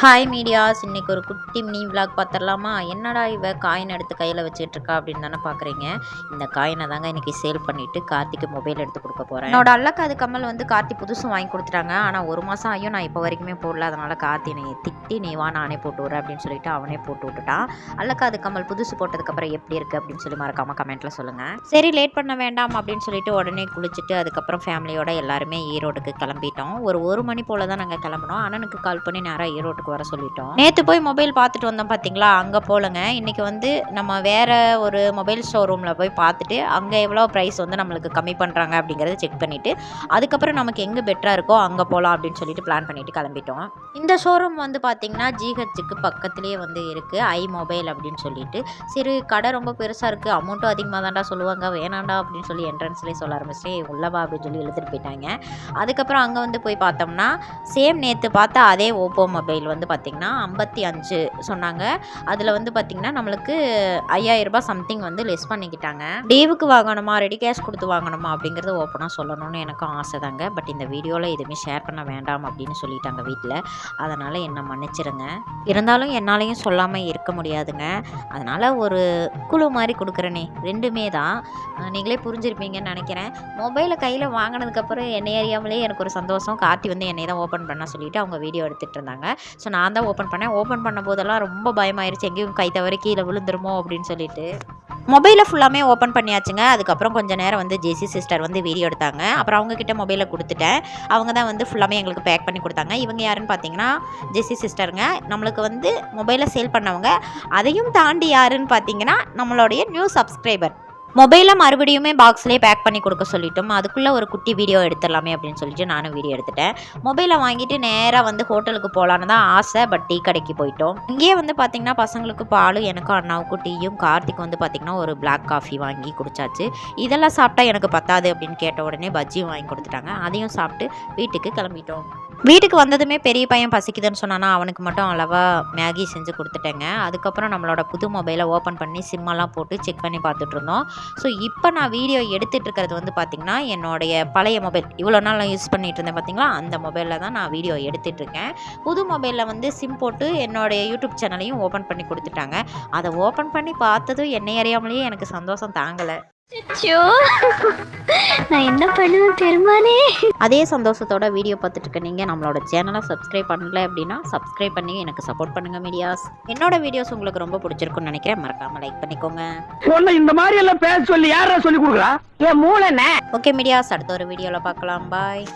Hi medias, இன்னைக்கு ஒரு குட்டி மினி விலாக் பார்த்துடலாமா? என்னடா இவ காயின் எடுத்து கையில் வச்சுட்டு இருக்கா அப்படின்னு தானே பார்க்குறீங்க. இந்த காயினை தாங்க இன்னைக்கு சேல் பண்ணிட்டு கார்த்திக்கு மொபைல் எடுத்து கொடுக்க போகிறேன். என்னோட அல்லக்காது கம்மல் வந்து கார்த்தி புதுசும் வாங்கி கொடுத்துட்டாங்க. ஆனால் ஒரு மாதம் ஆகியும் நான் இப்போ வரைக்குமே போடல. அதனால் கார்த்தி நீ திட்டி நீ வா நானே போட்டு விட்றேன் அப்படின்னு சொல்லிட்டு அவனே போட்டு விட்டுட்டான். அல்லக்காது கம்மல் புதுசு போட்டதுக்கப்புறம் எப்படி இருக்குது அப்படின்னு சொல்லி மறக்காமல் கமெண்ட்டில் சொல்லுங்கள். சரி, லேட் பண்ண வேண்டாம் அப்படின்னு சொல்லிட்டு உடனே குளிச்சுட்டு அதுக்கப்புறம் ஃபேமிலியோட எல்லாருமே ஈரோடுக்கு கிளம்பிட்டோம். ஒரு மணி போல் தான் நாங்கள் கிளம்பினோம். அண்ணனுக்கு கால் பண்ணி நேராக ஈரோட்டுக்கு வர சொல்லிட்டோம். நேற்று போய் மொபைல் பார்த்துட்டு வந்தோம் பார்த்தீங்களா, அங்கே போலங்க. இன்றைக்கி வந்து நம்ம வேறு ஒரு மொபைல் ஷோரூமில் போய் பார்த்துட்டு அங்கே எவ்வளோ ப்ரைஸ் வந்து நம்மளுக்கு கம்மி பண்ணுறாங்க அப்படிங்கிறத செக் பண்ணிவிட்டு அதுக்கப்புறம் நமக்கு எங்கே பெட்டராக இருக்கோ அங்கே போகலாம் அப்படின்னு சொல்லிட்டு பிளான் பண்ணிவிட்டு கிளம்பிட்டோம். இந்த ஷோரூம் வந்து பார்த்திங்கன்னா ஜிஹெச்சுக்கு பக்கத்துலேயே வந்து இருக்குது, ஐ மொபைல் அப்படின்னு சொல்லிட்டு. சரி, கடை ரொம்ப பெருசாக இருக்குது, அமௌண்ட்டும் அதிகமாக தான்டா சொல்லுவாங்க, வேணாண்டா அப்படின்னு சொல்லி என்ட்ரன்ஸ்லேயே சொல்ல ஆரம்பிச்சு உள்ளவா அப்படின்னு சொல்லி எழுதிட்டு போயிட்டாங்க. அதுக்கப்புறம் அங்கே வந்து போய் பார்த்தோம்னா சேம் நேற்று பார்த்தா அதே ஓப்போ மொபைல் வந்து பார்த்திங்கன்னா 55 சொன்னாங்க. அதில் வந்து பார்த்திங்கன்னா நம்மளுக்கு 5000 ரூபாய் சம்திங் வந்து லெஸ் பண்ணிக்கிட்டாங்க. டீவுக்கு வாங்கணுமா ரெடி கேஷ் கொடுத்து வாங்கணுமா அப்படிங்கிறது ஓப்பனாக சொல்லணும்னு எனக்கும் ஆசை தாங்க. பட் இந்த வீடியோவில் எதுவுமே ஷேர் பண்ண வேண்டாம் அப்படின்னு சொல்லிட்டாங்க வீட்டில். அதனால் என்னை மன்னிச்சிருங்க. இருந்தாலும் என்னாலையும் சொல்லாமல் இருக்க முடியாதுங்க. அதனால் ஒரு குழு மாதிரி கொடுக்குறேனே, ரெண்டுமே தான். நீங்களே புரிஞ்சிருப்பீங்கன்னு நினைக்கிறேன். மொபைலை கையில் வாங்கினதுக்கப்புறம் என்னை அறியாமலே எனக்கு ஒரு சந்தோஷம். கார்த்தி வந்து என்னை தான் ஓப்பன் பண்ண சொல்லிவிட்டு அவங்க வீடியோ எடுத்துகிட்டு இருந்தாங்க. ஸோ நான் தான் ஓப்பன் பண்ணேன். ஓப்பன் பண்ணும் போதெல்லாம் ரொம்ப பயமாயிருச்சு, எங்கேயும் கை தவறி கீழே விழுந்துருமோ அப்படின்னு சொல்லிட்டு. மொபைலை ஃபுல்லாமே ஓப்பன் பண்ணியாச்சுங்க. அதுக்கப்புறம் கொஞ்சம் நேரம் வந்து ஜெசி சிஸ்டர் வந்து வீடியோ எடுத்தாங்க. அப்புறம் அவங்கக்கிட்ட மொபைலை கொடுத்துட்டேன். அவங்க தான் வந்து ஃபுல்லாமே எங்களுக்கு பேக் பண்ணி கொடுத்தாங்க. இவங்க யாருன்னு பார்த்தீங்கன்னா ஜெசி சிஸ்டருங்க. நம்மளுக்கு வந்து மொபைலை சேல் பண்ணவங்க. அதையும் தாண்டி யாருன்னு பார்த்தீங்கன்னா நம்மளுடைய நியூ சப்ஸ்கிரைபர். மொபைலை மறுபடியுமே பாக்ஸ்லேயே பேக் பண்ணி கொடுக்க சொல்லிட்டோம். அதுக்குள்ளே ஒரு குட்டி வீடியோ எடுத்துடலாமே அப்படின்னு சொல்லிட்டு நானும் வீடியோ எடுத்துட்டேன். மொபைலை வாங்கிட்டு நேராக வந்து ஹோட்டலுக்கு போகலான்னு தான் ஆசை. பட் டீ கடைக்கு போயிட்டோம். இங்கேயே வந்து பார்த்திங்கன்னா பசங்களுக்கு பாலும் எனக்கும் அண்ணாவுக்கும் டீயும், கார்த்திக் வந்து பார்த்திங்கன்னா ஒரு பிளாக் காஃபி வாங்கி குடிச்சாச்சு. இதெல்லாம் சாப்பிட்டா எனக்கு பத்தாது அப்படின்னு கேட்ட உடனே பஜ்ஜியும் வாங்கி கொடுத்துட்டாங்க. அதையும் சாப்பிட்டு வீட்டுக்கு கிளம்பிட்டோம். வீட்டுக்கு வந்ததுமே பெரிய பையன் பசிக்குதுன்னு சொன்னானா அவனுக்கு மட்டும் அளவாக மேகி செஞ்சு கொடுத்துட்டேங்க. அதுக்கப்புறம் நம்மளோட புது மொபைலை ஓப்பன் பண்ணி சிம்மெல்லாம் போட்டு செக் பண்ணி பார்த்துட்டு இருந்தோம். ஸோ இப்போ நான் வீடியோ எடுத்துகிட்டு இருக்கிறது வந்து பார்த்திங்கன்னா என்னுடைய பழைய மொபைல், இவ்வளோ நாள் நான் யூஸ் பண்ணிகிட்டு இருந்தேன் பார்த்திங்களா, அந்த மொபைலில் தான் நான் வீடியோ எடுத்துகிட்ருக்கேன். புது மொபைலில் வந்து சிம் போட்டு என்னுடைய யூடியூப் சேனலையும் ஓப்பன் பண்ணி கொடுத்துட்டாங்க. அதை ஓப்பன் பண்ணி பார்த்ததும் என்னை அறியாமலேயே எனக்கு சந்தோஷம் தாங்கலை. நான் என்ன பண்ணுவேன் பெருமானே. அதே சந்தோஷத்தோட வீடியோ பார்த்துட்டு இருக்க நீங்கள் நம்மளோட சேனலை சப்ஸ்கிரைப் பண்ணல அப்படின்னா சப்ஸ்கிரைப் பண்ணி எனக்கு சப்போர்ட் பண்ணுங்க மீடியாஸ். என்னோட வீடியோஸ் உங்களுக்கு ரொம்ப பிடிச்சிருக்குன்னு நினைக்கிறேன். மறக்காம லைக் பண்ணிக்கோங்க. இந்த மாதிரி எல்லாம் பேச சொல்லி யாரா சொல்லி கொடுக்குறா? என் மூளைனே. ஓகே மீடியாஸ், அடுத்த ஒரு வீடியோவில் பார்க்கலாம். பாய்.